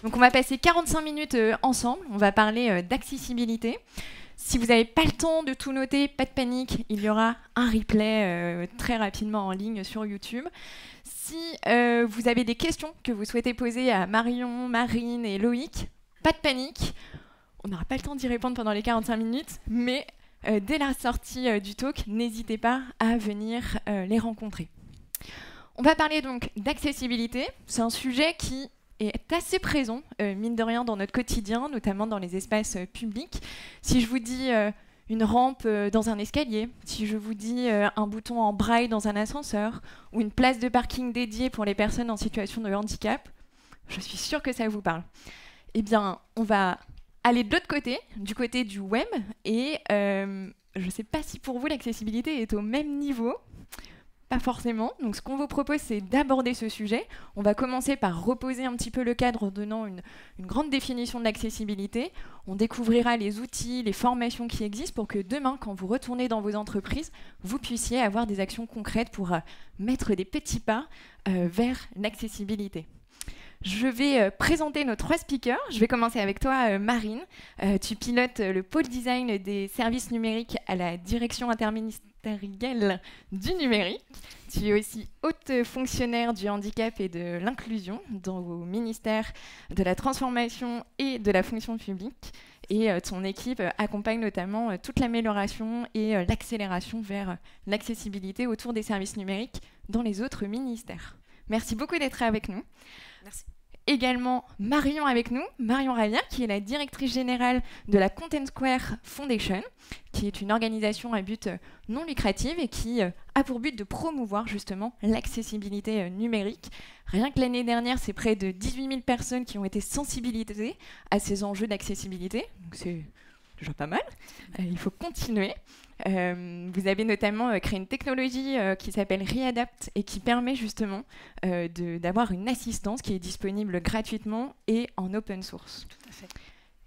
Donc on va passer 45 minutes ensemble, on va parler d'accessibilité. Si vous n'avez pas le temps de tout noter, pas de panique, il y aura un replay très rapidement en ligne sur YouTube. Si vous avez des questions que vous souhaitez poser à Marion, Marine et Loïc, pas de panique, on n'aura pas le temps d'y répondre pendant les 45 minutes, mais dès la sortie du talk, n'hésitez pas à venir les rencontrer. On va parler donc d'accessibilité. C'est un sujet qui est assez présent, mine de rien, dans notre quotidien, notamment dans les espaces publics. Si je vous dis une rampe dans un escalier, si je vous dis un bouton en braille dans un ascenseur, ou une place de parking dédiée pour les personnes en situation de handicap, je suis sûre que ça vous parle. Eh bien, on va aller de l'autre côté, du côté du web, et je ne sais pas si pour vous l'accessibilité est au même niveau. Pas forcément. Donc ce qu'on vous propose, c'est d'aborder ce sujet. On va commencer par reposer un petit peu le cadre en donnant une grande définition de l'accessibilité. On découvrira les outils, les formations qui existent pour que demain, quand vous retournez dans vos entreprises, vous puissiez avoir des actions concrètes pour mettre des petits pas vers l'accessibilité. Je vais présenter nos 3 speakers. Je vais commencer avec toi, Marine. Tu pilotes le pôle design des services numériques à la direction interministérielle du numérique. Tu es aussi haute fonctionnaire du handicap et de l'inclusion dans vos ministères de la transformation et de la fonction publique. Et ton équipe accompagne notamment toute l'amélioration et l'accélération vers l'accessibilité autour des services numériques dans les autres ministères. Merci beaucoup d'être avec nous. Merci. Également Marion avec nous, Marion Ravière, qui est la directrice générale de la Content Square Foundation, qui est une organisation à but non lucratif et qui a pour but de promouvoir justement l'accessibilité numérique. Rien que l'année dernière, c'est près de 18 000 personnes qui ont été sensibilisées à ces enjeux d'accessibilité. Donc c'est déjà pas mal. Il faut continuer. Vous avez notamment créé une technologie qui s'appelle Readapt et qui permet justement d'avoir une assistance qui est disponible gratuitement et en open source. Tout à fait.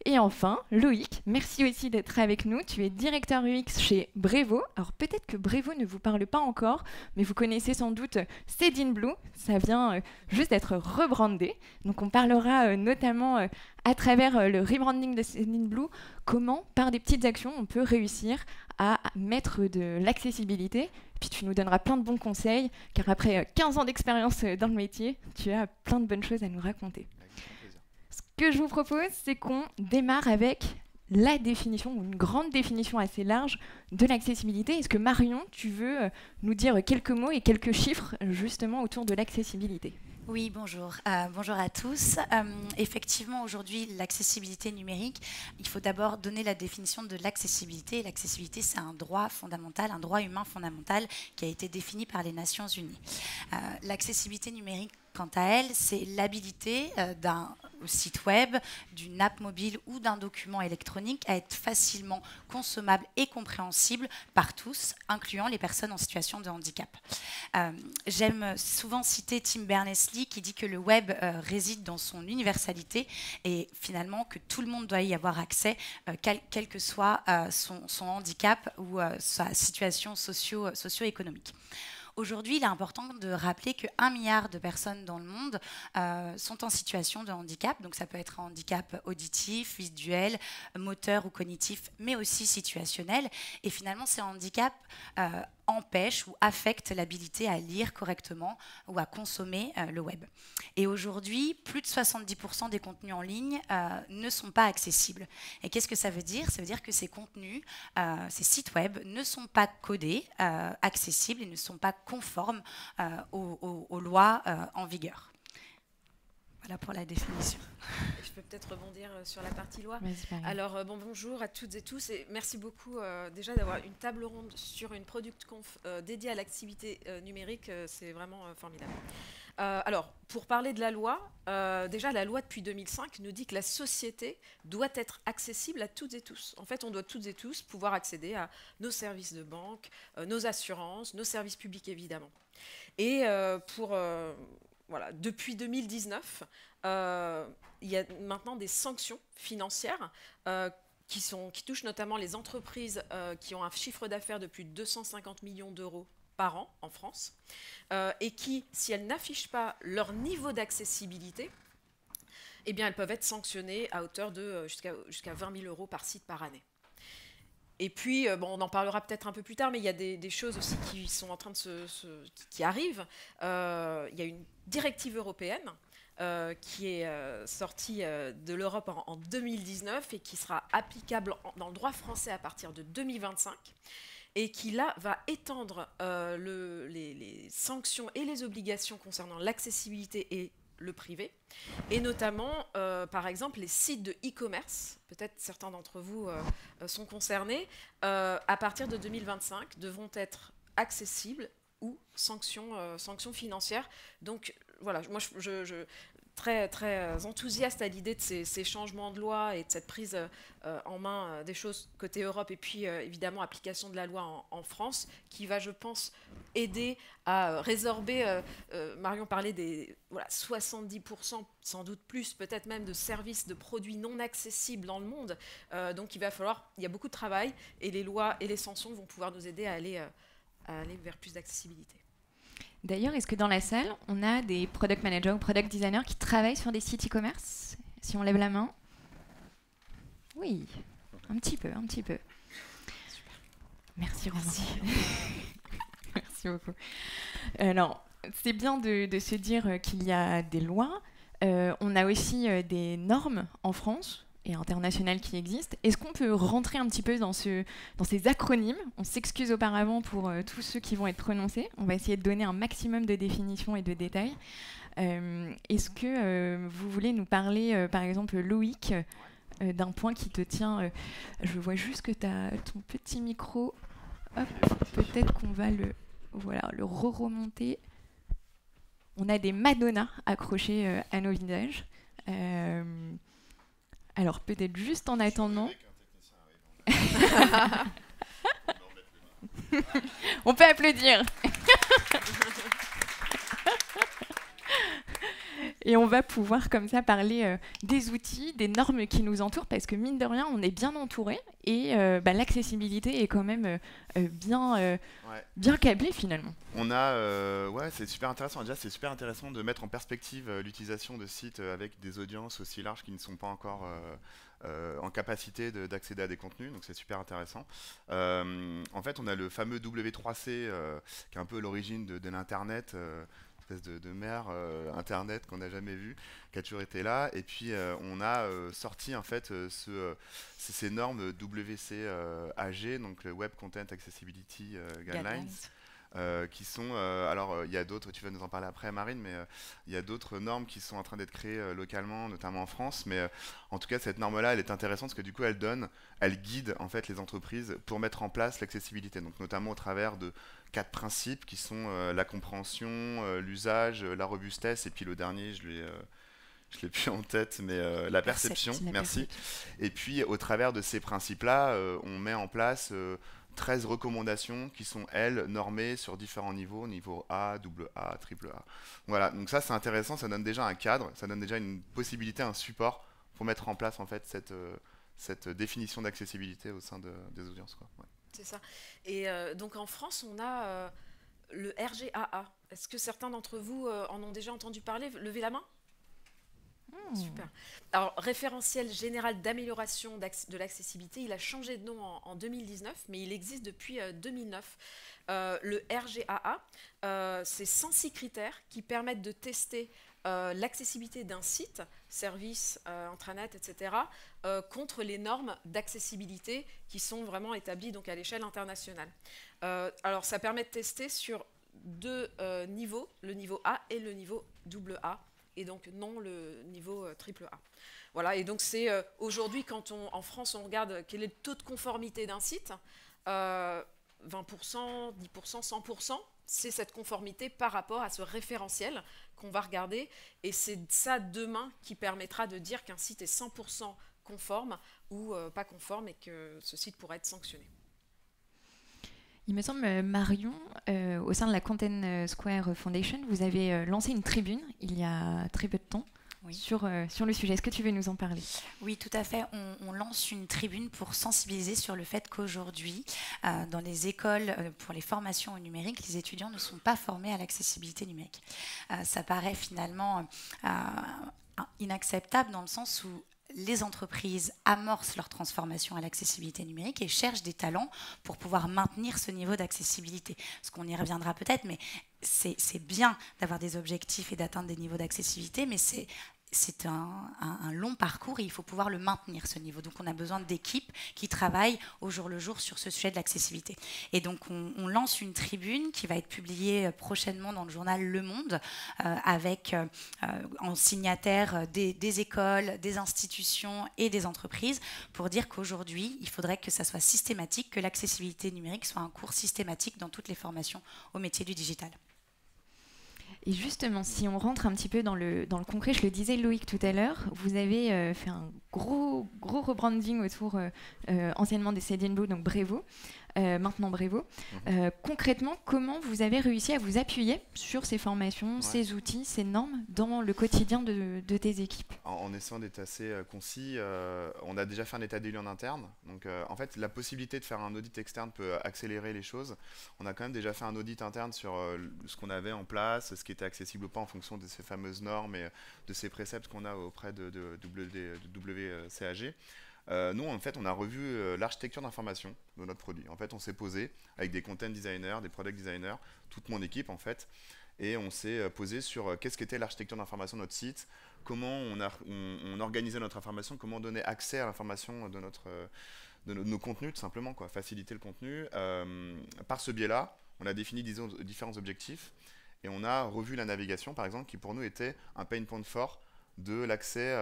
Et enfin, Loïc, merci aussi d'être avec nous. Tu es directeur UX chez Brevo. Alors peut-être que Brevo ne vous parle pas encore, mais vous connaissez sans doute Cdinblue. Ça vient juste d'être rebrandé. Donc on parlera notamment à travers le rebranding de Cdinblue, comment par des petites actions on peut réussir à mettre de l'accessibilité. Puis tu nous donneras plein de bons conseils, car après 15 ans d'expérience dans le métier, tu as plein de bonnes choses à nous raconter. Ce que je vous propose, c'est qu'on démarre avec la définition, ou une grande définition assez large de l'accessibilité. Est-ce que Marion, tu veux nous dire quelques mots et quelques chiffres justement autour de l'accessibilité ? Oui, bonjour. Bonjour à tous. Effectivement, aujourd'hui, l'accessibilité numérique, il faut d'abord donner la définition de l'accessibilité. L'accessibilité, c'est un droit fondamental, un droit humain fondamental qui a été défini par les Nations Unies. L'accessibilité numérique, quant à elle, c'est l'habilité d'un site web, d'une app mobile ou d'un document électronique à être facilement consommable et compréhensible par tous, incluant les personnes en situation de handicap. J'aime souvent citer Tim Berners-Lee qui dit que le web réside dans son universalité et finalement que tout le monde doit y avoir accès, quel que soit son handicap ou sa situation socio-économique. Aujourd'hui, il est important de rappeler que 1 milliard de personnes dans le monde sont en situation de handicap. Donc ça peut être un handicap auditif, visuel, moteur ou cognitif, mais aussi situationnel. Et finalement, ces handicaps empêchent ou affectent l'habilité à lire correctement ou à consommer le web. Et aujourd'hui, plus de 70% des contenus en ligne ne sont pas accessibles. Et qu'est-ce que ça veut dire ? Ça veut dire que ces contenus, ces sites web ne sont pas codés, accessibles et ne sont pas conformes aux lois en vigueur. Voilà pour la définition. Je peux peut-être rebondir sur la partie loi. Alors, bonjour à toutes et tous et merci beaucoup déjà d'avoir une table ronde sur une Product Conf dédiée à l'activité numérique. C'est vraiment formidable. Alors, pour parler de la loi, déjà la loi depuis 2005 nous dit que la société doit être accessible à toutes et tous. En fait, on doit toutes et tous pouvoir accéder à nos services de banque, nos assurances, nos services publics évidemment. Et voilà, depuis 2019, il y a maintenant des sanctions financières qui touchent notamment les entreprises qui ont un chiffre d'affaires de plus de 250 millions d'euros par an en France et qui, si elles n'affichent pas leur niveau d'accessibilité, eh bien, elles peuvent être sanctionnées à hauteur de jusqu'à 20 000 € par site par année. Et puis, bon, on en parlera peut-être un peu plus tard, mais il y a des choses aussi qui sont en train de qui arrivent. Il y a une directive européenne qui est sortie de l'Europe en 2019 et qui sera applicable dans le droit français à partir de 2025 et qui, là, va étendre les sanctions et les obligations concernant l'accessibilité et le privé, et notamment, par exemple, les sites de e-commerce, peut-être certains d'entre vous sont concernés, à partir de 2025, devront être accessibles ou sanctions financières. Donc, voilà, moi, je très, très enthousiaste à l'idée de ces changements de loi et de cette prise en main des choses côté Europe et puis évidemment application de la loi en France qui va, je pense, aider à résorber, Marion parlait des 70%, sans doute plus, peut-être même de services, de produits non accessibles dans le monde. Donc il y a beaucoup de travail et les lois et les sanctions vont pouvoir nous aider à aller vers plus d'accessibilité. D'ailleurs, est-ce que dans la salle, on a des product managers ou product designers qui travaillent sur des sites e-commerce? Si on lève la main. Oui, un petit peu. Super. Merci, Romain. Merci beaucoup. Alors, c'est bien de se dire qu'il y a des lois. On a aussi des normes en France et internationales qui existent. Est-ce qu'on peut rentrer un petit peu dans ces acronymes? On s'excuse auparavant pour tous ceux qui vont être prononcés. On va essayer de donner un maximum de définitions et de détails. Est-ce que vous voulez nous parler, par exemple, Loïc, d'un point qui te tient... je vois juste que tu as ton petit micro. Hop, peut-être qu'on va le re-remonter. On a des Madonna accrochées à nos visages. Alors, peut-être juste en attendant... On peut applaudir. Et on va pouvoir comme ça parler des outils, des normes qui nous entourent, parce que mine de rien, on est bien entouré et l'accessibilité est quand même bien câblée finalement. On a, c'est super intéressant. Déjà, c'est super intéressant de mettre en perspective l'utilisation de sites avec des audiences aussi larges qui ne sont pas encore en capacité d'accéder à des contenus, donc c'est super intéressant. En fait, on a le fameux W3C qui est un peu l'origine de l'Internet. De mère internet qu'on n'a jamais vu, qui a toujours été là, et puis on a sorti en fait ces normes WCAG, donc le Web Content Accessibility Guidelines. Qui sont, alors il y a d'autres, tu vas nous en parler après Marine, mais il y a d'autres normes qui sont en train d'être créées localement, notamment en France, mais en tout cas cette norme-là, elle est intéressante parce que du coup elle guide en fait les entreprises pour mettre en place l'accessibilité, donc notamment au travers de 4 principes qui sont la compréhension, l'usage, la robustesse, et puis le dernier, je l'ai plus en tête, mais la perception, merci. Et puis au travers de ces principes-là, on met en place 13 recommandations qui sont, elles, normées sur différents niveaux, niveau A, AA, AAA. Voilà, donc ça c'est intéressant, ça donne déjà un cadre, ça donne déjà une possibilité, un support pour mettre en place en fait cette définition d'accessibilité au sein des audiences, quoi. Ouais. C'est ça. Et donc en France, on a le RGAA. Est-ce que certains d'entre vous en ont déjà entendu parler? Levez la main. Super. Alors, référentiel général d'amélioration de l'accessibilité, il a changé de nom en 2019, mais il existe depuis 2009. Le RGAA, c'est 106 critères qui permettent de tester l'accessibilité d'un site, service, intranet, etc., contre les normes d'accessibilité qui sont vraiment établies donc, à l'échelle internationale. Alors, ça permet de tester sur 2 niveaux, le niveau A et le niveau AA. Et donc non le niveau AAA. Voilà, et donc c'est aujourd'hui, quand en France, on regarde quel est le taux de conformité d'un site, 20%, 10%, 100%, c'est cette conformité par rapport à ce référentiel qu'on va regarder, et c'est ça demain qui permettra de dire qu'un site est 100% conforme ou pas conforme et que ce site pourra être sanctionné. Il me semble, Marion, au sein de la Content Square Foundation, vous avez lancé une tribune il y a très peu de temps sur le sujet. Est-ce que tu veux nous en parler? Oui, tout à fait. On lance une tribune pour sensibiliser sur le fait qu'aujourd'hui, dans les écoles, pour les formations au numérique, les étudiants ne sont pas formés à l'accessibilité numérique. Ça paraît finalement inacceptable dans le sens où les entreprises amorcent leur transformation à l'accessibilité numérique et cherchent des talents pour pouvoir maintenir ce niveau d'accessibilité. Parce qu'on y reviendra peut-être, mais c'est bien d'avoir des objectifs et d'atteindre des niveaux d'accessibilité, mais c'est un long parcours et il faut pouvoir le maintenir, ce niveau. Donc on a besoin d'équipes qui travaillent au jour le jour sur ce sujet de l'accessibilité. Et donc on lance une tribune qui va être publiée prochainement dans le journal Le Monde avec en signataire des écoles, des institutions et des entreprises pour dire qu'aujourd'hui, il faudrait que ça soit systématique, que l'accessibilité numérique soit un cours systématique dans toutes les formations au métier du digital. Et justement, si on rentre un petit peu dans le concret, je le disais Loïc tout à l'heure, vous avez fait un gros rebranding autour anciennement des Céline Blue, donc Brevo, maintenant Brevo. Concrètement, comment vous avez réussi à vous appuyer sur ces formations, ces outils, ces normes dans le quotidien de tes équipes? En essayant d'être assez concis, on a déjà fait un état des lieux en interne. Donc en fait, la possibilité de faire un audit externe peut accélérer les choses. On a quand même déjà fait un audit interne sur ce qu'on avait en place, ce qui était accessible ou pas en fonction de ces fameuses normes et de ces préceptes qu'on a auprès de WCAG. Nous, en fait, on a revu l'architecture d'information de notre produit. En fait, on s'est posé avec des content designers, des product designers, toute mon équipe, en fait, et on s'est posé sur qu'est-ce qu'était l'architecture d'information de notre site, comment on organisait notre information, comment donner accès à l'information de nos contenus, tout simplement, quoi, faciliter le contenu. Par ce biais-là, on a défini différents objectifs et on a revu la navigation, par exemple, qui pour nous était un pain point fort de l'accès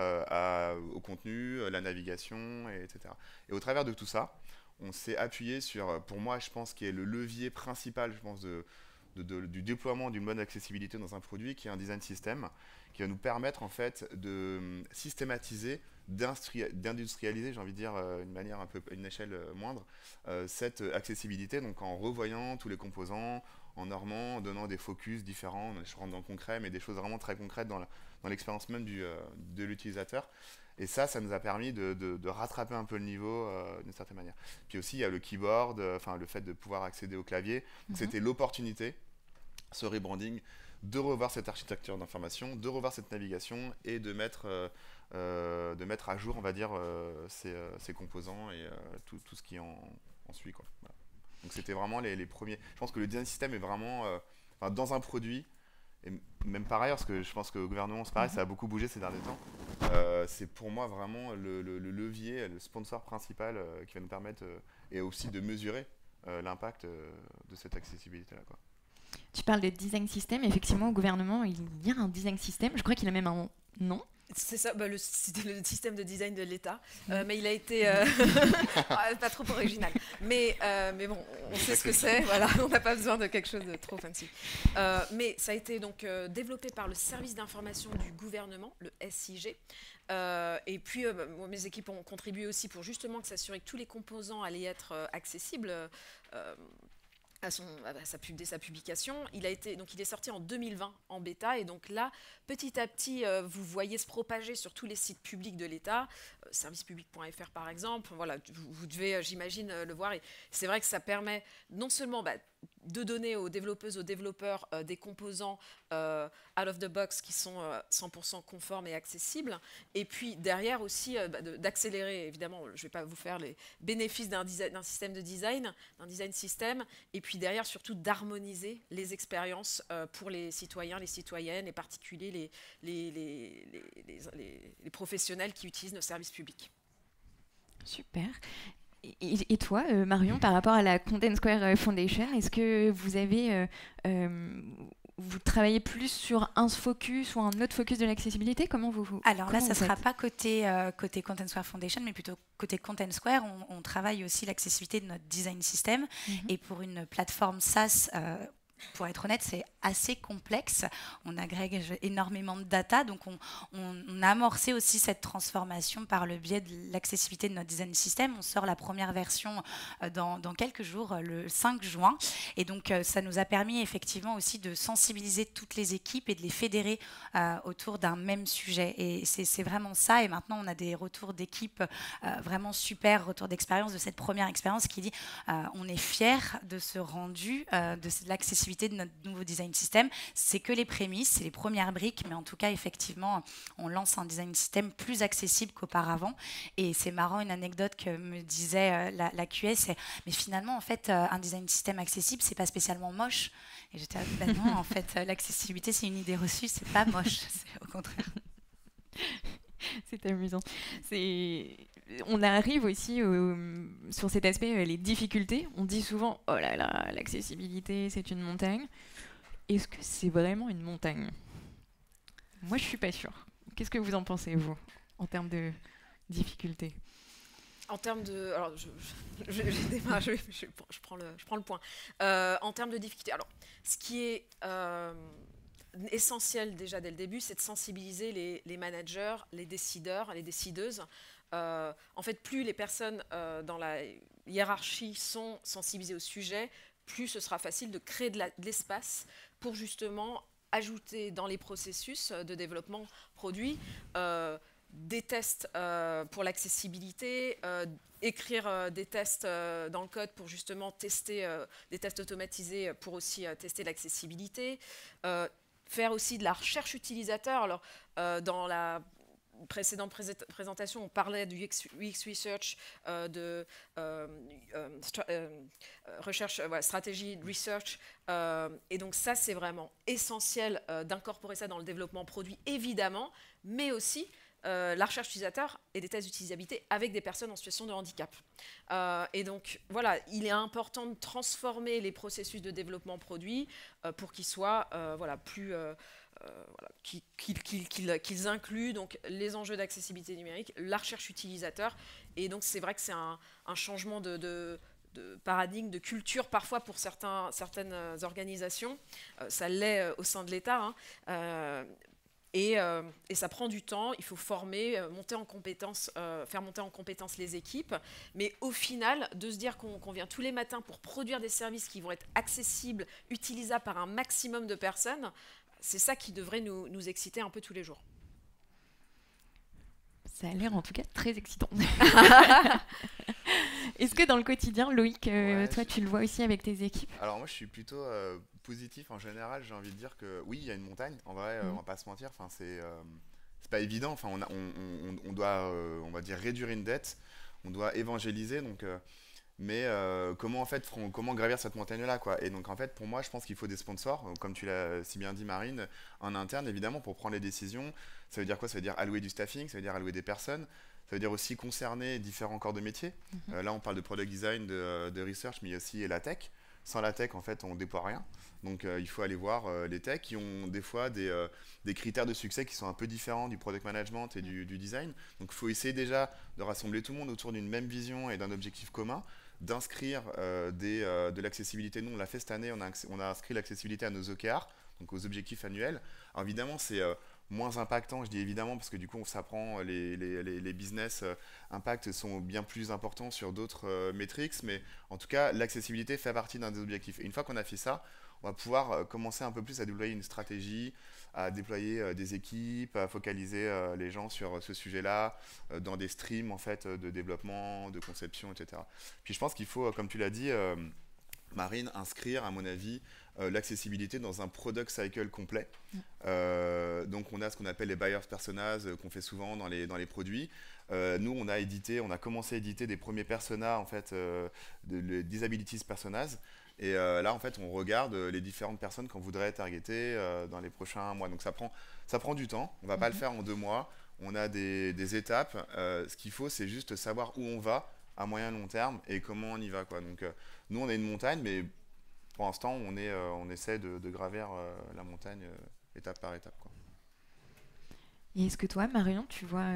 au contenu, la navigation, etc. Et au travers de tout ça, on s'est appuyé sur, pour moi, je pense, qui est le levier principal, je pense, du déploiement d'une bonne accessibilité dans un produit, qui est un design system, qui va nous permettre, en fait, de systématiser, d'industrialiser, j'ai envie de dire, d'une manière un peu, à une échelle moindre, cette accessibilité, donc en revoyant tous les composants, en normant, en donnant des focus différents, je rentre dans le concret, mais des choses vraiment très concrètes dans l'expérience même de l'utilisateur. Et ça nous a permis de rattraper un peu le niveau d'une certaine manière. Puis aussi, il y a le keyboard, le fait de pouvoir accéder au clavier. C'était l'opportunité, ce rebranding, de revoir cette architecture d'information, de revoir cette navigation et de mettre à jour, on va dire, ces composants et tout ce qui en suit, quoi. Voilà. Donc c'était vraiment les premiers. Je pense que le design system est vraiment dans un produit, et même par ailleurs, parce que je pense qu'au gouvernement, c'est pareil, ça a beaucoup bougé ces derniers temps. C'est pour moi vraiment le levier, le sponsor principal qui va nous permettre et aussi de mesurer l'impact de cette accessibilité-là, quoi. Tu parles de design system, effectivement, au gouvernement, il y a un design system, je crois qu'il a même un nom. C'est ça, c'était le système de design de l'État, mais il a été pas trop original. Mais bon, on sait ce que c'est, voilà, on n'a pas besoin de quelque chose de trop fancy. Mais ça a été donc développé par le service d'information du gouvernement, le SIG. Et puis, mes équipes ont contribué aussi pour justement s'assurer que tous les composants allaient être accessibles. Dès sa publication, il est sorti en 2020 en bêta, et donc là, petit à petit, vous voyez se propager sur tous les sites publics de l'État, servicepublic.fr par exemple. Voilà, vous devez, j'imagine, le voir. Et c'est vrai que ça permet non seulement de donner aux développeuses, aux développeurs des composants out of the box qui sont 100% conformes et accessibles, et puis derrière aussi d'accélérer, évidemment, je ne vais pas vous faire les bénéfices d'un système de design, d'un design system, et puis derrière surtout d'harmoniser les expériences pour les citoyens, les citoyennes, les particuliers, les professionnels qui utilisent nos services publics. Super. Et toi, Marion, par rapport à la Content Square Foundation, est-ce que vous avez vous travaillez plus sur un focus ou un autre focus de l'accessibilité? Alors là, ça ne sera pas côté Content Square Foundation, mais plutôt côté Content Square. On travaille aussi l'accessibilité de notre design system. Et pour une plateforme SaaS, pour être honnête, c'est assez complexe. On agrège énormément de data, donc on a amorcé aussi cette transformation par le biais de l'accessibilité de notre design system. On sort la première version dans quelques jours, le 5 juin. Et donc, ça nous a permis effectivement aussi de sensibiliser toutes les équipes et de les fédérer autour d'un même sujet. Et c'est vraiment ça. Et maintenant, on a des retours d'équipe vraiment super, retours d'expérience de cette première expérience qui dit on est fiers de ce rendu, de l'accessibilité l'accessibilité de notre nouveau design system. C'est que les prémices, c'est les premières briques, mais en tout cas, effectivement, on lance un design system plus accessible qu'auparavant. Et c'est marrant, une anecdote que me disait la QS, c'est mais finalement, en fait, un design system accessible, c'est pas spécialement moche. Et j'étais non, en fait, l'accessibilité, c'est une idée reçue, c'est pas moche, c'est au contraire. C'est amusant. On arrive aussi sur cet aspect, les difficultés. On dit souvent, oh là là, l'accessibilité, c'est une montagne. Est-ce que c'est vraiment une montagne ? Moi, je suis pas sûre. Qu'est-ce que vous en pensez, vous, en termes de difficultés ? En termes de... Alors, je prends le point. En termes de difficultés, alors, ce qui est essentiel déjà dès le début, c'est de sensibiliser les managers, les décideurs, les décideuses. En fait, plus les personnes dans la hiérarchie sont sensibilisées au sujet, plus ce sera facile de créer de l'espace pour justement ajouter dans les processus de développement produit des tests pour l'accessibilité, écrire des tests dans le code pour justement tester, des tests automatisés pour aussi tester l'accessibilité, faire aussi de la recherche utilisateur. Alors, dans la précédente présentation, on parlait du UX Research, de recherche, stratégie research, et donc ça, c'est vraiment essentiel d'incorporer ça dans le développement produit, évidemment, mais aussi la recherche utilisateur et des tests d'utilisabilité avec des personnes en situation de handicap. Et donc, voilà, il est important de transformer les processus de développement produit pour qu'ils soient plus... qu'ils incluent donc, les enjeux d'accessibilité numérique, la recherche utilisateur. Et donc, c'est vrai que c'est un changement de paradigme, de culture, parfois pour certaines organisations. Ça l'est au sein de l'État, hein. Et ça prend du temps, il faut former, faire monter en compétence les équipes, mais au final, de se dire qu'on vient tous les matins pour produire des services qui vont être accessibles, utilisables par un maximum de personnes, c'est ça qui devrait nous exciter un peu tous les jours. Ça a l'air en tout cas très excitant. Est-ce que dans le quotidien, Loïc, toi tu le vois aussi avec tes équipes ? Alors moi je suis plutôt positif en général, j'ai envie de dire que oui, il y a une montagne, en vrai, on va pas se mentir, c'est pas évident, on doit, on va dire, réduire une dette, on doit évangéliser, donc... mais comment gravir cette montagne-là, quoi. Et donc en fait, pour moi, je pense qu'il faut des sponsors, comme tu l'as si bien dit, Marine, en interne, évidemment, pour prendre les décisions. Ça veut dire quoi ? Ça veut dire allouer du staffing, ça veut dire allouer des personnes, ça veut dire aussi concerner différents corps de métier. Là, on parle de product design, de research, mais il y a aussi la tech. Sans la tech, en fait, on ne déploie rien. Donc il faut aller voir les techs qui ont des fois des critères de succès qui sont un peu différents du product management et du design. Donc il faut essayer déjà de rassembler tout le monde autour d'une même vision et d'un objectif commun, d'inscrire de l'accessibilité. Nous, on l'a fait cette année, on a inscrit l'accessibilité à nos OKR, donc aux objectifs annuels. Alors évidemment, c'est moins impactant, je dis évidemment, parce que du coup, ça prend les business impacts sont bien plus importants sur d'autres métriques, mais en tout cas, l'accessibilité fait partie d'un des objectifs. Et une fois qu'on a fait ça, on va pouvoir commencer un peu plus à déployer une stratégie, à déployer des équipes, à focaliser les gens sur ce sujet-là, dans des streams en fait, de développement, de conception, etc. Puis je pense qu'il faut, comme tu l'as dit, Marine, inscrire, à mon avis, l'accessibilité dans un product cycle complet. Donc on a ce qu'on appelle les buyers personas qu'on fait souvent dans les produits. Nous, on a commencé à éditer des premiers personas, en fait, des disabilities personas. Et là, en fait, on regarde les différentes personnes qu'on voudrait targeter dans les prochains mois. Donc ça prend du temps. On ne va pas le faire en 2 mois. On a des étapes. Ce qu'il faut, c'est juste savoir où on va à moyen long terme et comment on y va, quoi. Donc nous, on a une montagne, mais pour l'instant, on essaie de gravir la montagne étape par étape, quoi. Et est-ce que toi, Marion, tu vois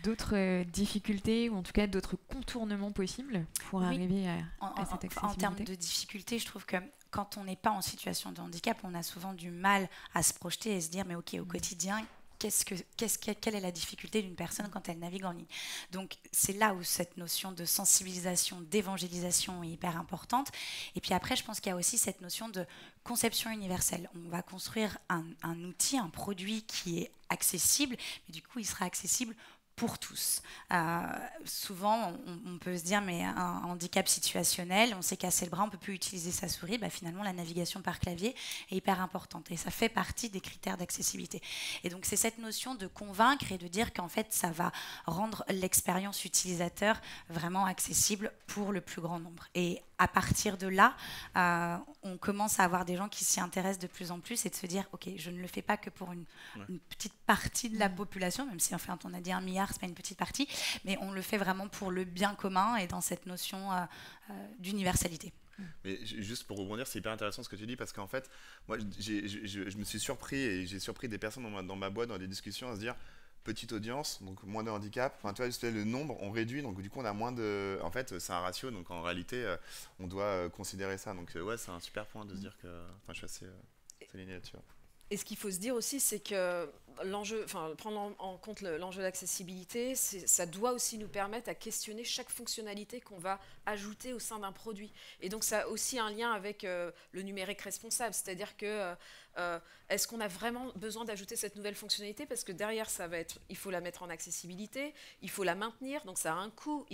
d'autres difficultés ou en tout cas d'autres contournements possibles pour arriver à cette accessibilité ? En termes de difficultés, je trouve que quand on n'est pas en situation de handicap, on a souvent du mal à se projeter et se dire mais ok, au quotidien, quelle est la difficulté d'une personne quand elle navigue en ligne. Donc c'est là où cette notion de sensibilisation, d'évangélisation est hyper importante. Et puis après, je pense qu'il y a aussi cette notion de conception universelle. On va construire un outil, un produit qui est accessible, mais du coup, il sera accessible pour tous. Souvent, on peut se dire, mais un handicap situationnel, on s'est cassé le bras, on ne peut plus utiliser sa souris. Finalement, la navigation par clavier est hyper importante et ça fait partie des critères d'accessibilité. Et donc, c'est cette notion de convaincre et de dire qu'en fait, ça va rendre l'expérience utilisateur vraiment accessible pour le plus grand nombre. Et à partir de là, on commence à avoir des gens qui s'y intéressent de plus en plus et de se dire, OK, je ne le fais pas que pour une petite partie de la population, même si enfin, on a dit 1 milliard, ce n'est pas une petite partie, mais on le fait vraiment pour le bien commun et dans cette notion d'universalité. Mais juste pour rebondir, c'est hyper intéressant ce que tu dis parce qu'en fait, moi, je me suis surpris et j'ai surpris des personnes dans ma boîte, dans des discussions, à se dire petite audience, donc moins de handicap. Enfin, tu vois, le nombre, on réduit, donc du coup, on a moins de. En fait, c'est un ratio, donc en réalité, on doit considérer ça. Donc, ouais, c'est un super point de se dire que. Enfin, je suis assez aligné là-dessus. Et ce qu'il faut se dire aussi, c'est que l'enjeu, prendre en compte l'enjeu d'accessibilité, ça doit aussi nous permettre à questionner chaque fonctionnalité qu'on va ajouter au sein d'un produit. Et donc, ça a aussi un lien avec le numérique responsable, c'est-à-dire que est-ce qu'on a vraiment besoin d'ajouter cette nouvelle fonctionnalité? Parce que derrière, il faut la mettre en accessibilité, il faut la maintenir, donc ça a un coût.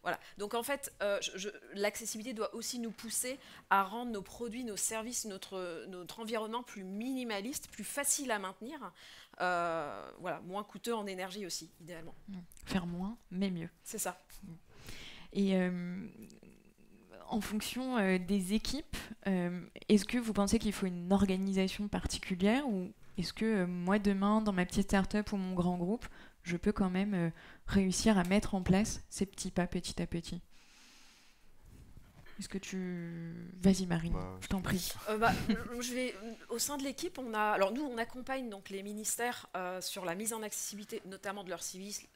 Voilà. Donc en fait, l'accessibilité doit aussi nous pousser à rendre nos produits, nos services, notre environnement plus minimaliste, plus facile à maintenir, voilà, moins coûteux en énergie aussi, idéalement. Faire moins, mais mieux. C'est ça. Et en fonction des équipes, est-ce que vous pensez qu'il faut une organisation particulière ou est-ce que moi, demain, dans ma petite start-up ou mon grand groupe, je peux quand même réussir à mettre en place ces petits pas petit à petit? Est-ce que tu... Vas-y Marine, je t'en prie. Au sein de l'équipe, alors nous, on accompagne donc les ministères sur la mise en accessibilité, notamment de leurs services,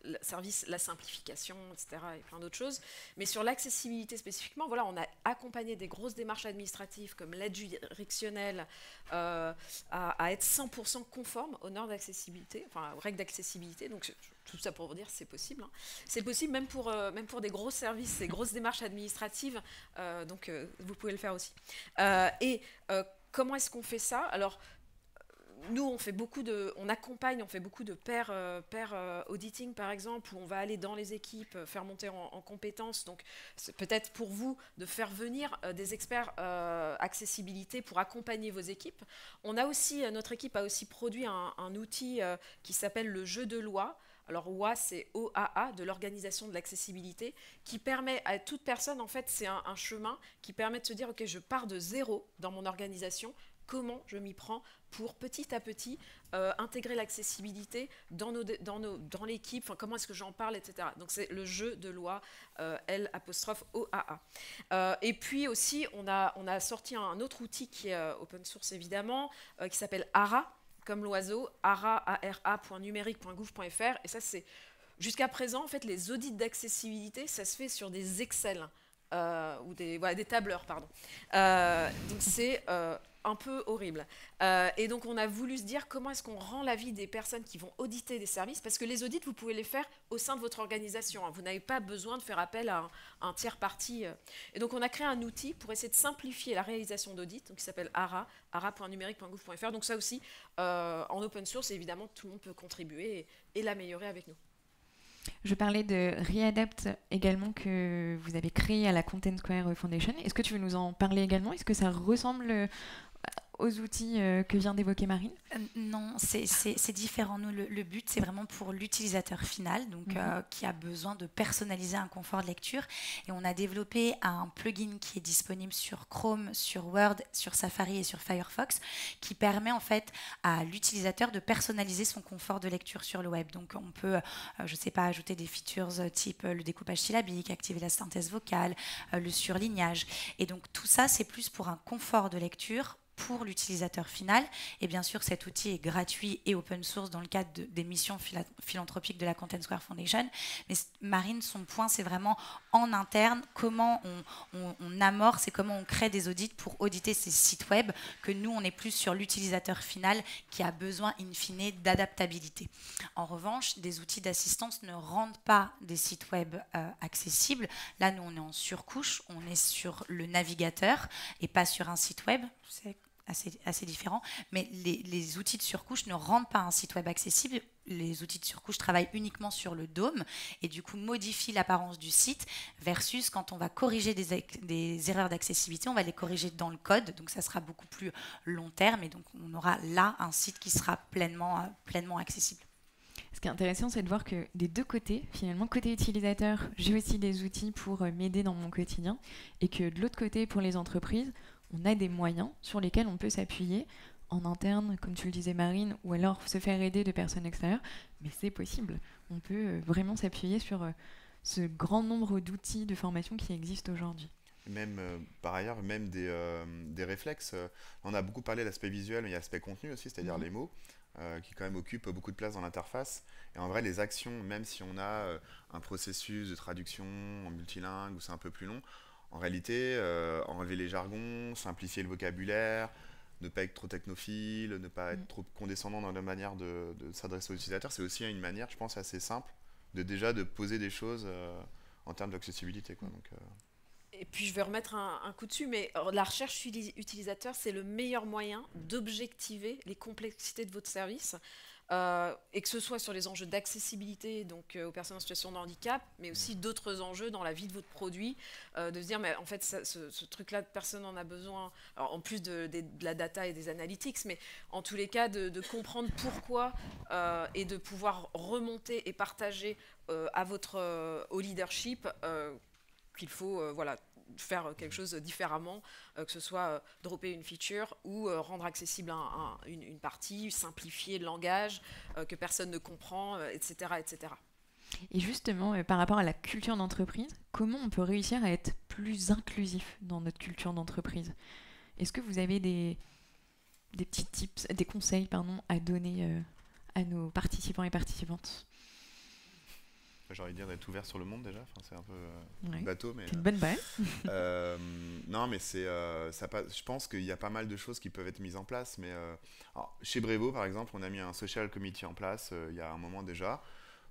la simplification, etc. et plein d'autres choses. Mais sur l'accessibilité spécifiquement, voilà, on a accompagné des grosses démarches administratives comme l'aide juridictionnelle à être 100% conforme aux normes d'accessibilité, enfin aux règles d'accessibilité. Donc tout ça pour vous dire, c'est possible. Hein. C'est possible même pour des gros services, des grosses démarches administratives. Donc, vous pouvez le faire aussi. Comment est-ce qu'on fait ça? Alors, nous, on accompagne, on fait beaucoup de pair auditing, par exemple, où on va aller dans les équipes, faire monter en compétences. Donc, c'est peut-être pour vous de faire venir des experts accessibilité pour accompagner vos équipes. Notre équipe a aussi produit un outil qui s'appelle le jeu de loi. Alors, OA, c'est OAA, de l'organisation de l'accessibilité, qui permet à toute personne, en fait, c'est un chemin qui permet de se dire, OK, je pars de zéro dans mon organisation, comment je m'y prends pour petit à petit intégrer l'accessibilité dans l'équipe, comment est-ce que j'en parle, etc. Donc, c'est le jeu de loi L'_OAA. Et puis aussi, on a sorti un autre outil qui est open source, évidemment, qui s'appelle ARA, comme l'oiseau, ara.numérique.gouv.fr. Et ça, c'est jusqu'à présent, en fait, les audits d'accessibilité, ça se fait sur des Excel ou des tableurs, pardon. Donc c'est un peu horrible. Et donc on a voulu se dire comment est-ce qu'on rend la vie des personnes qui vont auditer des services, parce que les audits, vous pouvez les faire au sein de votre organisation. Hein. Vous n'avez pas besoin de faire appel à un tiers parti. Et donc on a créé un outil pour essayer de simplifier la réalisation d'audits, qui s'appelle ara.numérique.gouv.fr. Donc ça aussi, en open source, évidemment, tout le monde peut contribuer et l'améliorer avec nous. Je parlais de Readapt également que vous avez créé à la Content Square Foundation. Est-ce que tu veux nous en parler également? Est-ce que ça ressemble aux outils que vient d'évoquer Marine? Non, c'est différent. Nous, le but, c'est vraiment pour l'utilisateur final, donc qui a besoin de personnaliser un confort de lecture. Et on a développé un plugin qui est disponible sur Chrome, sur Word, sur Safari et sur Firefox, qui permet en fait à l'utilisateur de personnaliser son confort de lecture sur le web. Donc on peut, je ne sais pas, ajouter des features type le découpage syllabique, activer la synthèse vocale, le surlignage. Et donc tout ça, c'est plus pour un confort de lecture pour l'utilisateur final. Et bien sûr, cet outil est gratuit et open source dans le cadre des missions philanthropiques de la Content Square Foundation. Mais Marine, son point, c'est vraiment en interne, comment on amorce et comment on crée des audits pour auditer ces sites web, que nous, on est plus sur l'utilisateur final qui a besoin, in fine, d'adaptabilité. En revanche, des outils d'assistance ne rendent pas des sites web accessibles. Là, nous, on est en surcouche, on est sur le navigateur et pas sur un site web. C'est assez différents, mais les outils de surcouche ne rendent pas un site web accessible. Les outils de surcouche travaillent uniquement sur le DOM et du coup modifient l'apparence du site versus quand on va corriger des erreurs d'accessibilité, on va les corriger dans le code, donc ça sera beaucoup plus long terme et donc on aura là un site qui sera pleinement accessible. Ce qui est intéressant, c'est de voir que des deux côtés, finalement, côté utilisateur, j'ai aussi des outils pour m'aider dans mon quotidien et que de l'autre côté, pour les entreprises, on a des moyens sur lesquels on peut s'appuyer en interne, comme tu le disais Marine, ou alors se faire aider de personnes extérieures, mais c'est possible. On peut vraiment s'appuyer sur ce grand nombre d'outils de formation qui existent aujourd'hui. Même, par ailleurs, même des réflexes. On a beaucoup parlé de l'aspect visuel, mais il y a l'aspect contenu aussi, c'est-à-dire les mots, qui quand même occupent beaucoup de place dans l'interface. Et en vrai, les actions, même si on a un processus de traduction en multilingue, où c'est un peu plus long, en réalité, enlever les jargons, simplifier le vocabulaire, ne pas être trop technophile, ne pas être trop condescendant dans la manière de s'adresser aux utilisateurs, c'est aussi une manière, je pense, assez simple de poser des choses en termes d'accessibilité, quoi. Donc, Et puis je vais remettre un coup dessus, mais la recherche utilisateur, c'est le meilleur moyen d'objectiver les complexités de votre service, et que ce soit sur les enjeux d'accessibilité donc aux personnes en situation de handicap, mais aussi d'autres enjeux dans la vie de votre produit, de se dire mais en fait ce truc-là, personne en a besoin, alors, en plus de la data et des analytics, mais en tous les cas de comprendre pourquoi et de pouvoir remonter et partager au leadership qu'il faut faire quelque chose différemment, que ce soit dropper une feature ou rendre accessible une partie, simplifier le langage que personne ne comprend, etc., etc. Et justement, par rapport à la culture d'entreprise, comment on peut réussir à être plus inclusif dans notre culture d'entreprise ? Est-ce que vous avez des petits tips, des conseils à donner à nos participants et participantes ? J'ai envie de dire d'être ouvert sur le monde déjà, enfin, c'est un peu bateau, mais... C'est une bonne base. Non, mais je pense qu'il y a pas mal de choses qui peuvent être mises en place, mais alors, chez Brevo, par exemple, on a mis un social committee en place il y a un moment déjà.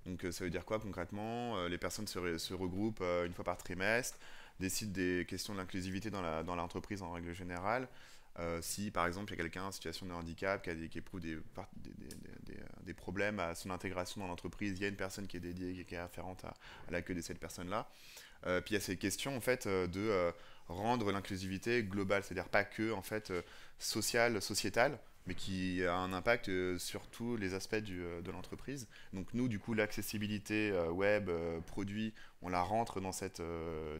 Donc ça veut dire quoi concrètement ? Les personnes se regroupent une fois par trimestre, décident des questions de l'inclusivité dans l'entreprise en règle générale. Si par exemple il y a quelqu'un en situation de handicap qui éprouve des problèmes à son intégration dans l'entreprise, il y a une personne qui est dédiée, qui est afférente à l'accueil de cette personne-là. Puis il y a ces questions en fait de rendre l'inclusivité globale, c'est-à-dire pas que en fait sociale, sociétale, mais qui a un impact sur tous les aspects de l'entreprise. Donc nous, du coup, l'accessibilité web, produit, on la rentre dans cette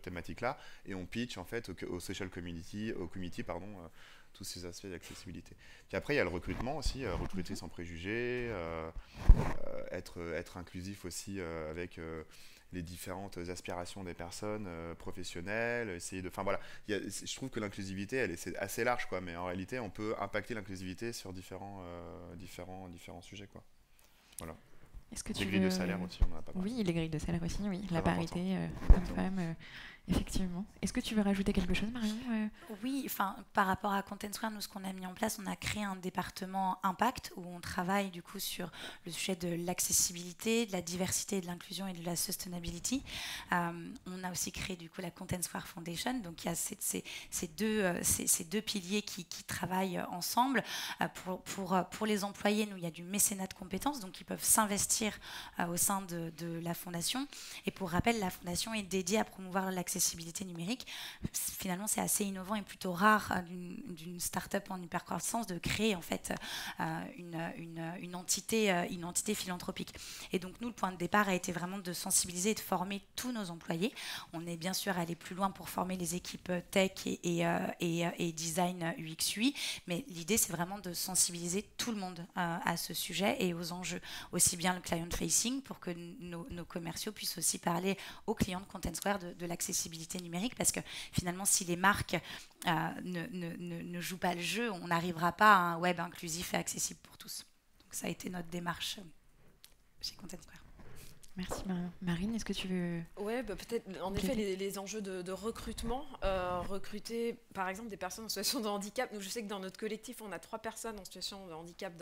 thématique-là et on pitch en fait au social committee, tous ces aspects d'accessibilité. Puis après, il y a le recrutement aussi, recruter sans préjugés, être inclusif aussi avec les différentes aspirations des personnes professionnelles, essayer de... Enfin voilà, je trouve que l'inclusivité, c'est assez large, quoi, mais en réalité, on peut impacter l'inclusivité sur différents sujets, quoi. Voilà. Les grilles de salaire aussi, on en a pas parlé. Oui, les grilles de salaire aussi, oui. Très la parité homme-femme, effectivement. Est-ce que tu veux rajouter quelque chose, Marion ? Oui, par rapport à Content Square, nous, ce qu'on a mis en place, on a créé un département Impact où on travaille du coup sur le sujet de l'accessibilité, de la diversité, de l'inclusion et de la sustainability. On a aussi créé du coup la Content Square Foundation. Donc il y a ces deux piliers qui travaillent ensemble. Pour les employés, nous, il y a du mécénat de compétences, donc ils peuvent s'investir au sein de la fondation. Et pour rappel, la fondation est dédiée à promouvoir l'accessibilité numérique. Finalement, c'est assez innovant et plutôt rare d'une start-up en hypercroissance de créer en fait une entité philanthropique. Et donc nous, le point de départ a été vraiment de sensibiliser et de former tous nos employés. On est bien sûr allé plus loin pour former les équipes tech et design UX UI, mais l'idée c'est vraiment de sensibiliser tout le monde à ce sujet et aux enjeux, aussi bien le client facing pour que nos commerciaux puissent aussi parler aux clients de Content Square de l'accessibilité numérique, parce que finalement si les marques ne jouent pas le jeu, on n'arrivera pas à un web inclusif et accessible pour tous. Donc ça a été notre démarche chez Content Square. Merci Marine, est-ce que tu veux... Oui, peut-être en effet les enjeux de recrutement, recruter par exemple des personnes en situation de handicap. Nous, je sais que dans notre collectif, on a 3 personnes en situation de handicap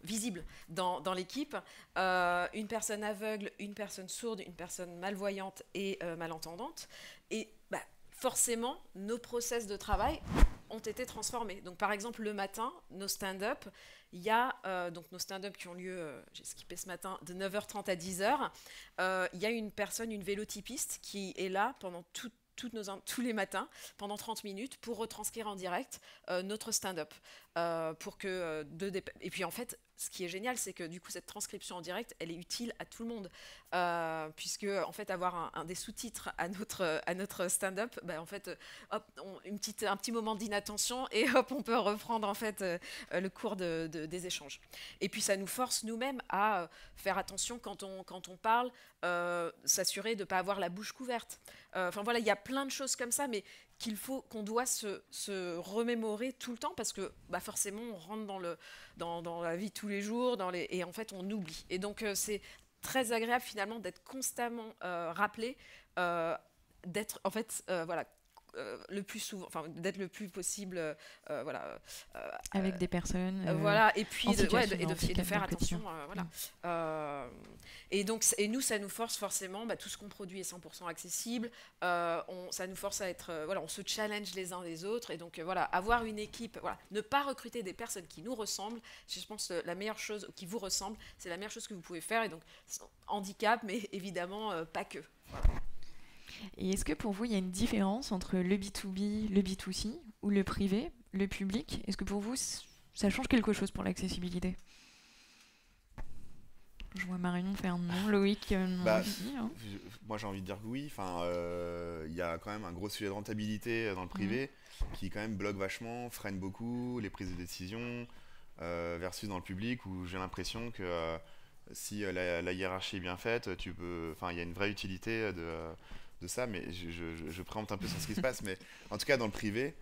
visibles dans l'équipe, une personne aveugle, une personne sourde, une personne malvoyante et malentendante. Et forcément, nos process de travail, ont été transformés. Donc par exemple le matin, nos stand-up, il y a donc nos stand-up qui ont lieu, j'ai skippé ce matin, de 9h30 à 10h. Il y a une personne, une vélotypiste qui est là pendant tous les matins, pendant 30 minutes, pour retranscrire en direct notre stand-up. Et puis en fait, ce qui est génial, c'est que du coup, cette transcription en direct, elle est utile à tout le monde. Puisque, en fait, avoir des sous-titres à notre stand-up, en fait, hop, un petit moment d'inattention et hop, on peut reprendre en fait le cours des échanges. Et puis, ça nous force nous-mêmes à faire attention quand on parle, s'assurer de ne pas avoir la bouche couverte. Enfin voilà, il y a plein de choses comme ça, mais qu'on doit se remémorer tout le temps parce que forcément on rentre dans la vie de tous les jours et en fait on oublie. Et donc c'est très agréable finalement d'être constamment rappelé, d'être en fait le plus souvent, enfin d'être le plus possible avec des personnes voilà, et puis de faire attention voilà. Et donc nous ça nous force forcément, tout ce qu'on produit est 100% accessible, ça nous force à être on se challenge les uns les autres, et donc avoir une équipe, ne pas recruter des personnes qui nous ressemblent, je pense la meilleure chose, qui vous ressemble, c'est la meilleure chose que vous pouvez faire. Et donc handicap, mais évidemment pas que. Voilà. Et est-ce que pour vous, il y a une différence entre le B2B, le B2C, ou le privé, le public? Est-ce que pour vous, ça change quelque chose pour l'accessibilité? Je vois Marion faire non, Loïc non aussi. Hein. Moi, j'ai envie de dire que oui. Il y a quand même un gros sujet de rentabilité dans le privé qui quand même bloque vachement, freine beaucoup les prises de décision, versus dans le public où j'ai l'impression que si la hiérarchie est bien faite, il y a une vraie utilité de ça, mais je préempte un peu sur ce qui se passe, mais en tout cas dans le privé,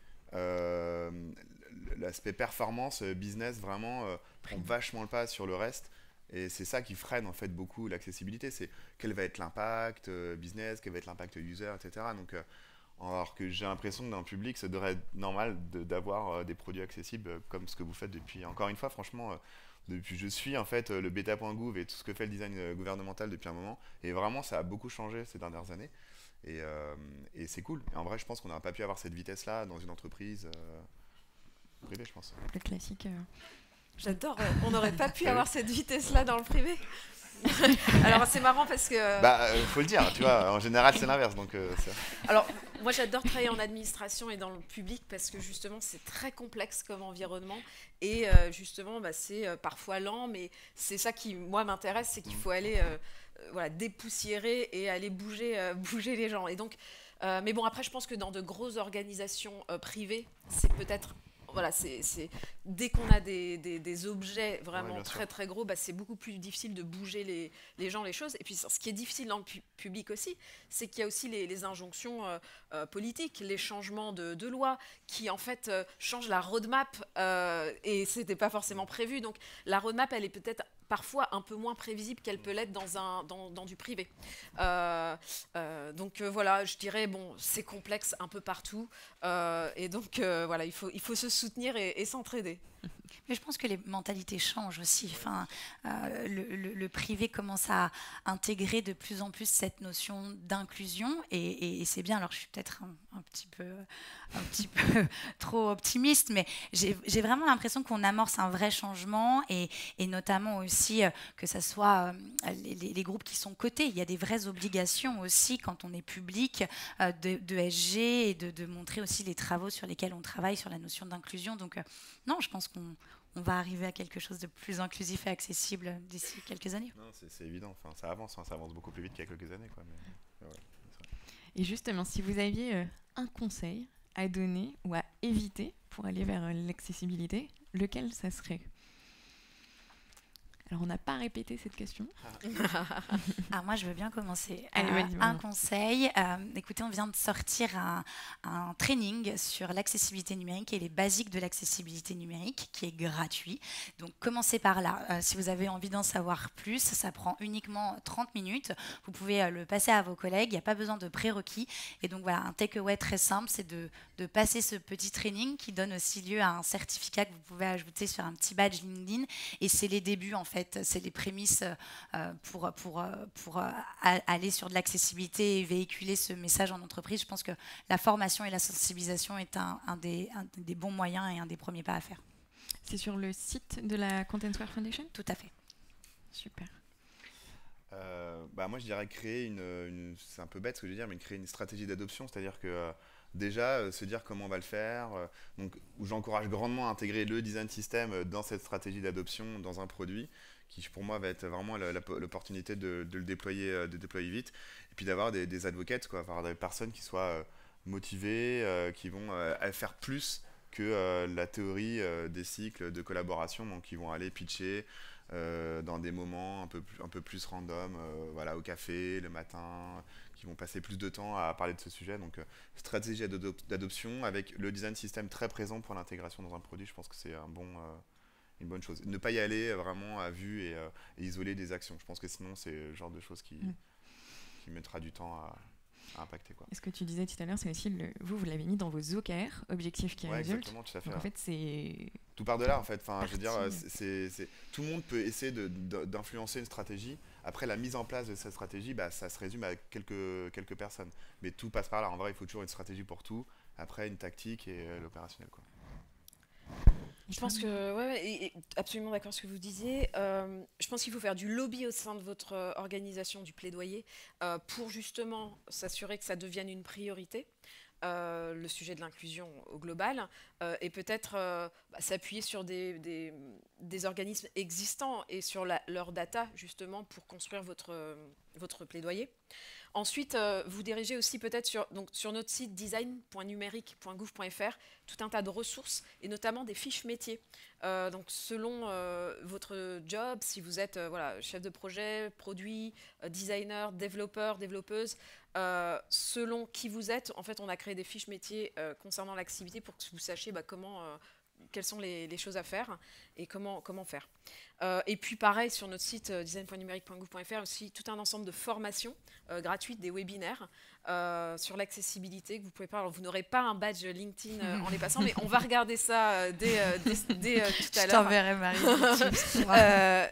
l'aspect performance, business vraiment prend vachement le pas sur le reste, et c'est ça qui freine en fait beaucoup l'accessibilité, c'est quel va être l'impact business, quel va être l'impact user, etc. Donc, alors que j'ai l'impression que dans le public, ça devrait être normal d'avoir des produits accessibles comme ce que vous faites depuis, encore une fois, franchement, depuis je suis en fait le beta.gouv et tout ce que fait le design gouvernemental depuis un moment, et vraiment ça a beaucoup changé ces dernières années. Et c'est cool. Et en vrai, je pense qu'on n'aurait pas pu avoir cette vitesse-là dans une entreprise privée, je pense. Le classique. J'adore. On n'aurait pas pu avoir cette vitesse-là dans le privé. Alors c'est marrant parce que... faut le dire, tu vois, en général c'est l'inverse. Donc, alors moi j'adore travailler en administration et dans le public parce que justement c'est très complexe comme environnement et justement c'est parfois lent, mais c'est ça qui moi m'intéresse, c'est qu'il faut aller dépoussiérer et aller bouger les gens. Et donc, mais bon, après je pense que dans de grosses organisations privées, c'est peut-être... dès qu'on a des objets vraiment très très gros, c'est beaucoup plus difficile de bouger les gens, les choses. Et puis ce qui est difficile dans le public aussi, c'est qu'il y a aussi les injonctions politiques, les changements de loi qui en fait changent la roadmap et c'était pas forcément prévu. Donc la roadmap, elle est peut-être parfois un peu moins prévisible qu'elle peut l'être dans du privé. Donc je dirais, c'est complexe un peu partout. Et donc, il faut se soutenir et s'entraider. Mais je pense que les mentalités changent aussi. Le privé commence à intégrer de plus en plus cette notion d'inclusion et c'est bien. Alors je suis peut-être un petit peu trop optimiste, mais j'ai vraiment l'impression qu'on amorce un vrai changement et notamment aussi que ce soit les groupes qui sont cotés. Il y a des vraies obligations aussi quand on est public de SG et de montrer aussi les travaux sur lesquels on travaille sur la notion d'inclusion. Donc non, je pense qu'on va arriver à quelque chose de plus inclusif et accessible d'ici quelques années. Non, c'est évident. Ça avance beaucoup plus vite qu'il y a quelques années, quoi. Mais, et justement, si vous aviez un conseil à donner ou à éviter pour aller vers l'accessibilité, lequel ça serait ? Alors, on n'a pas répété cette question. Moi, je veux bien commencer. Allez, un conseil. Écoutez, on vient de sortir un training sur l'accessibilité numérique et les basiques de l'accessibilité numérique qui est gratuit. Donc, commencez par là. Si vous avez envie d'en savoir plus, ça prend uniquement 30 minutes. Vous pouvez le passer à vos collègues. Il n'y a pas besoin de prérequis. Et donc, voilà, un takeaway très simple, c'est de passer ce petit training qui donne aussi lieu à un certificat que vous pouvez ajouter sur un petit badge LinkedIn. Et c'est les débuts, en fait, fait, c'est les prémices pour aller sur de l'accessibilité et véhiculer ce message en entreprise. Je pense que la formation et la sensibilisation est un des bons moyens et un des premiers pas à faire. C'est sur le site de la Content Square Foundation ? Tout à fait. Super. Moi, je dirais créer c'est un peu bête ce que je veux dire, mais créer une stratégie d'adoption, c'est-à-dire que déjà, se dire comment on va le faire. Donc, j'encourage grandement à intégrer le design system dans cette stratégie d'adoption, dans un produit, qui pour moi va être vraiment l'opportunité de le déployer vite. Et puis d'avoir des advocates, avoir des personnes qui soient motivées, qui vont faire plus que la théorie des cycles de collaboration, donc qui vont aller pitcher dans des moments un peu plus random, au café, le matin, qui vont passer plus de temps à parler de ce sujet. Donc, stratégie d'adoption avec le design system très présent pour l'intégration dans un produit, je pense que c'est une bonne chose. Ne pas y aller vraiment à vue et isoler des actions. Je pense que sinon, c'est le genre de choses qui mettra du temps à impacter, quoi. Et ce que tu disais tout à l'heure, c'est aussi vous l'avez mis dans vos OKR, objectifs qui résultent. Exactement, tout à fait. Donc en fait, c'est tout part de là, en fait. Enfin, je veux dire, tout le monde peut essayer d'influencer une stratégie. Après, la mise en place de cette stratégie, ça se résume à quelques personnes. Mais tout passe par là. En vrai, il faut toujours une stratégie pour tout. Après, une tactique et l'opérationnel, quoi. Je pense que, absolument d'accord avec ce que vous disiez. Je pense qu'il faut faire du lobby au sein de votre organisation, du plaidoyer, pour justement s'assurer que ça devienne une priorité, le sujet de l'inclusion au global, et peut-être s'appuyer sur des organismes existants et sur leur data, justement, pour construire votre plaidoyer. Ensuite, vous dirigez aussi peut-être sur notre site design.numérique.gouv.fr tout un tas de ressources et notamment des fiches métiers. Donc selon votre job, si vous êtes chef de projet, produit, designer, développeur, développeuse, selon qui vous êtes, en fait, on a créé des fiches métiers concernant l'accessibilité pour que vous sachiez quelles sont les choses à faire et comment faire. Et puis pareil, sur notre site design.numérique.gouv.fr, aussi tout un ensemble de formations gratuites, des webinaires sur l'accessibilité que vous pouvez pas. Alors, vous n'aurez pas un badge LinkedIn en les passant, mais on va regarder ça dès tout à l'heure. Je t'enverrai, Marie. Voilà.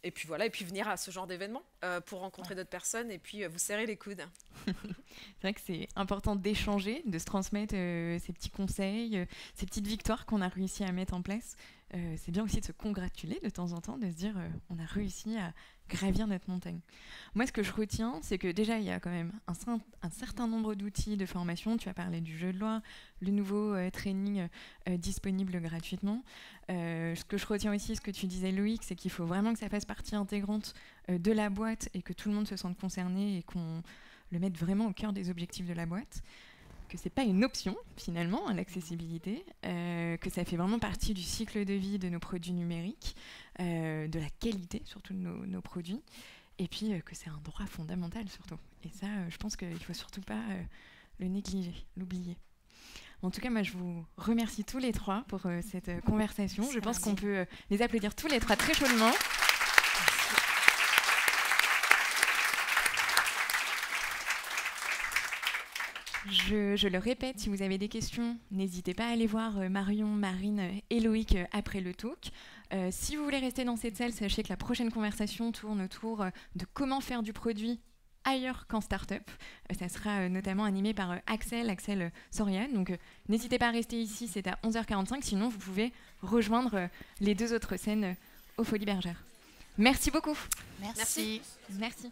Et puis voilà, et puis venir à ce genre d'événement pour rencontrer d'autres personnes et puis vous serrer les coudes. C'est vrai que c'est important d'échanger, de se transmettre ces petits conseils, ces petites victoires qu'on a réussi à mettre en place. C'est bien aussi de se congratuler de temps en temps, de se dire on a réussi à gravir notre montagne. Moi, ce que je retiens, c'est que déjà, il y a quand même un certain nombre d'outils de formation. Tu as parlé du jeu de loi, le nouveau training disponible gratuitement. Ce que je retiens aussi, ce que tu disais, Loïc, c'est qu'il faut vraiment que ça fasse partie intégrante de la boîte et que tout le monde se sente concerné et qu'on le mette vraiment au cœur des objectifs de la boîte. Que c'est pas une option finalement, l'accessibilité, que ça fait vraiment partie du cycle de vie de nos produits numériques, de la qualité surtout de nos produits, et puis que c'est un droit fondamental surtout. Et ça, je pense qu'il faut surtout pas le négliger, l'oublier. En tout cas, moi, je vous remercie tous les trois pour cette conversation. Je pense qu'on peut les applaudir tous les trois très chaudement. Je le répète, si vous avez des questions, n'hésitez pas à aller voir Marion, Marine et Loïc après le talk. Si vous voulez rester dans cette salle, sachez que la prochaine conversation tourne autour de comment faire du produit ailleurs qu'en start-up. Ça sera notamment animé par Axel Sorian. Donc n'hésitez pas à rester ici, c'est à 11h45. Sinon, vous pouvez rejoindre les deux autres scènes aux Folies Bergères. Merci beaucoup. Merci. Merci.